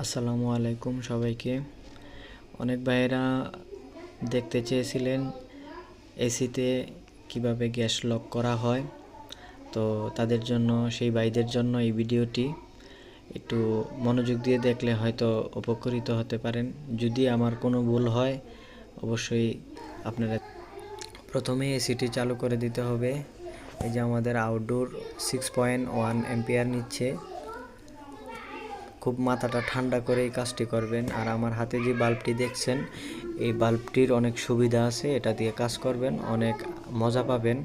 আসসালামু আলাইকুম সবাইকে। অনেক ভাইয়েরা দেখতে চেয়েছিলেন এসিতে কিভাবে গ্যাস লক করা হয়, তো তাদের জন্য, সেই ভাইদের জন্য এই ভিডিওটি। একটু মনোযোগ দিয়ে দেখলে হয়তো উপকৃত হতে পারেন। যদি আমার কোনো ভুল হয় অবশ্যই আপনারা। প্রথমে এসিটি চালু করে দিতে হবে। এই যে আমাদের আউটডোর 6.1 অ্যাম্পিয়ার নিচ্ছে। খুব মাথাটা ঠান্ডা করে এই কাজটি করবেন। আর আমার হাতে যে বাল্বটি দেখছেন, এই বাল্বটির অনেক সুবিধা আছে, এটা দিয়ে কাজ করবেন অনেক মজা পাবেন।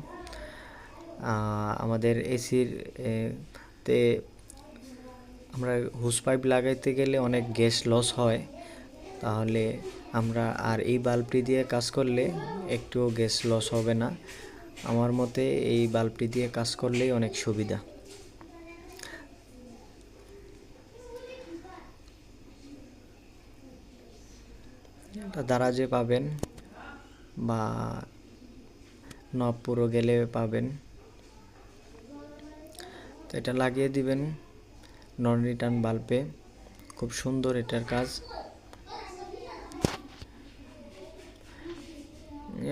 আমাদের এসির তে আমরা হুস পাইপ লাগাইতে গেলে অনেক গ্যাস লস হয়, তাহলে আমরা আর এই বাল্বটি দিয়ে কাজ করলে একটুও গ্যাস লস হবে না। আমার মতে এই বাল্বটি দিয়ে কাজ করলেই অনেক সুবিধা। এটা দারাজে পাবেন বা নবপুরো গেলে পাবেন। তো এটা লাগিয়ে দিবেন নন রিটার্ন বাল্বে। খুব সুন্দর এটার কাজ।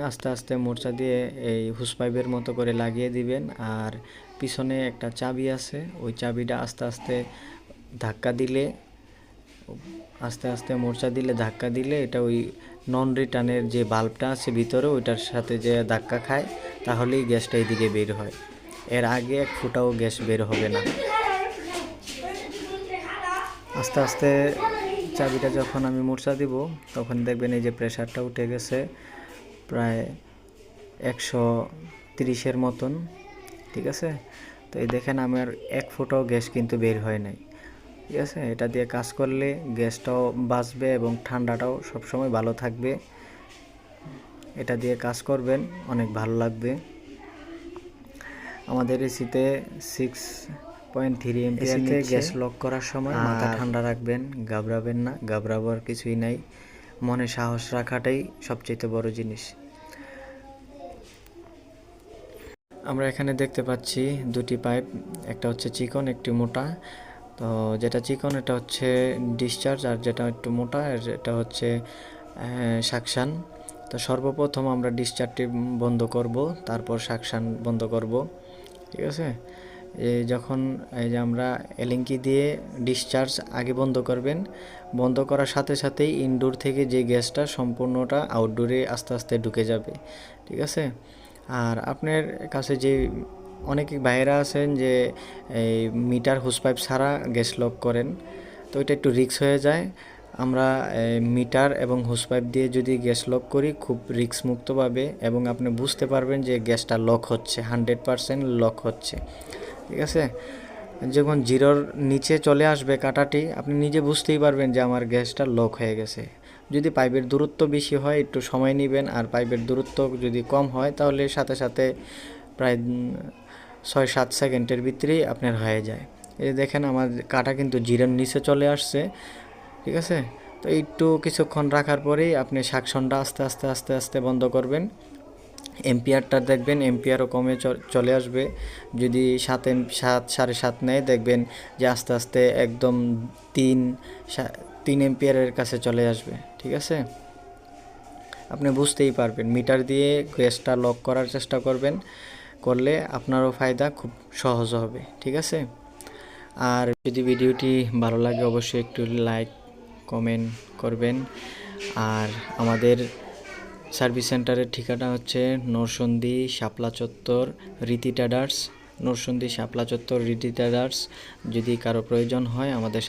আস্তে আস্তে মোর্চা দিয়ে এই হুস পাইপের মতো করে লাগিয়ে দিবেন। আর পিছনে একটা চাবি আছে, ওই চাবিটা আস্তে আস্তে ধাক্কা দিলে, আস্তে আস্তে মোর্চা দিলে, ধাক্কা দিলে এটা ওই নন রিটার্নের যে বাল্বটা আছে ভিতরে, ওইটার সাথে যে ধাক্কা খায়, তাহলেই গ্যাসটা এদিকে বের হয়। এর আগে এক ফুটাও গ্যাস বের হবে না। আস্তে আস্তে চাবিটা যখন আমি মোর্চা দিব, তখন দেখবেন এই যে প্রেসারটা উঠে গেছে প্রায় 130-এর মতন। ঠিক আছে, তো এই দেখেন আমার এক ফুটাও গ্যাস কিন্তু বের হয় নাই। ঠিক আছে, এটা দিয়ে কাজ করলে গ্যাসটাও বাঁচবে এবং ঠান্ডাটাও সবসময় ভালো থাকবে। এটা দিয়ে কাজ করবেন, অনেক ভালো লাগবে। আমাদের এসিতে 6.3 অ্যাম্পিয়ার নিচ্ছে। গ্যাস লক করার সময় মাথা ঠান্ডা রাখবেন, ঘাবড়াবেন না। ঘাবড়াবার কিছুই নাই, মনে সাহস রাখাটাই সবচেয়ে বড় জিনিস। আমরা এখানে দেখতে পাচ্ছি দুটি পাইপ, একটা হচ্ছে চিকন, একটি মোটা। তো যেটা চিকন এটা হচ্ছে ডিসচার্জ, আর যেটা একটু মোটা এটা হচ্ছে সাকশান। তো সর্বপ্রথম আমরা ডিসচার্জটি বন্ধ করব, তারপর সাকশান বন্ধ করব। ঠিক আছে, যখন এই যে আমরা এলিঙ্কি দিয়ে ডিসচার্জ আগে বন্ধ করবেন, বন্ধ করার সাথে সাথেই ইনডোর থেকে যে গ্যাসটা সম্পূর্ণটা আউটডোরে আস্তে আস্তে ঢুকে যাবে। ঠিক আছে, আর আপনার কাছে যে অনেক ভাইয়েরা আছেন যে এই মিটার হুস পাইপ ছাড়া গ্যাস লক করেন, তো এটা একটু রিস্ক হয়ে যায়। আমরা মিটার এবং হুস পাইপ দিয়ে যদি গ্যাস লক করি খুব রিস্ক মুক্তভাবে, এবং আপনি বুঝতে পারবেন যে গ্যাসটা লক হচ্ছে, 100% লক হচ্ছে। ঠিক আছে, যখন জিরোর নিচে চলে আসবে কাঁটাটি, আপনি নিজে বুঝতেই পারবেন যে আমার গ্যাসটা লক হয়ে গেছে। যদি পাইপের দূরত্ব বেশি হয় একটু সময় নেবেন, আর পাইপের দূরত্ব যদি কম হয় তাহলে সাথে সাথে প্রায় 6-7 সেকেন্ডের ভিতরেই আপনার হয়ে যায়। এই দেখেন আমার কাঁটা কিন্তু জিরোর নিচে চলে আসছে। ঠিক আছে, তো একটু কিছুক্ষণ রাখার পরেই আপনি সাকশনটা আস্তে আস্তে আস্তে আস্তে বন্ধ করবেন। এম্পিয়ারটা দেখবেন এম্পিয়ারও কমে চলে আসবে। যদি 7 7.5 নেয়, দেখবেন যে আস্তে আস্তে একদম 3 এম্পিয়ারের কাছে চলে আসবে। ঠিক আছে, আপনি বুঝতেই পারবেন। মিটার দিয়ে গ্যাসটা লক করার চেষ্টা করবেন, করলে আপনারও ফায়দা, খুব সহজ হবে। ঠিক আছে, আর যদি ভিডিওটি ভালো লাগে অবশ্যই একটু লাইক কমেন্ট করবেন। আর আমাদের সার্ভিস সেন্টারের ঠিকানা হচ্ছে নরসন্দী শাপলা চত্বর রীতি ট্রেডার্স। নরসন্দী শাপলা চত্বর রীতি ট্রেডার্স। যদি কারো প্রয়োজন হয় আমাদের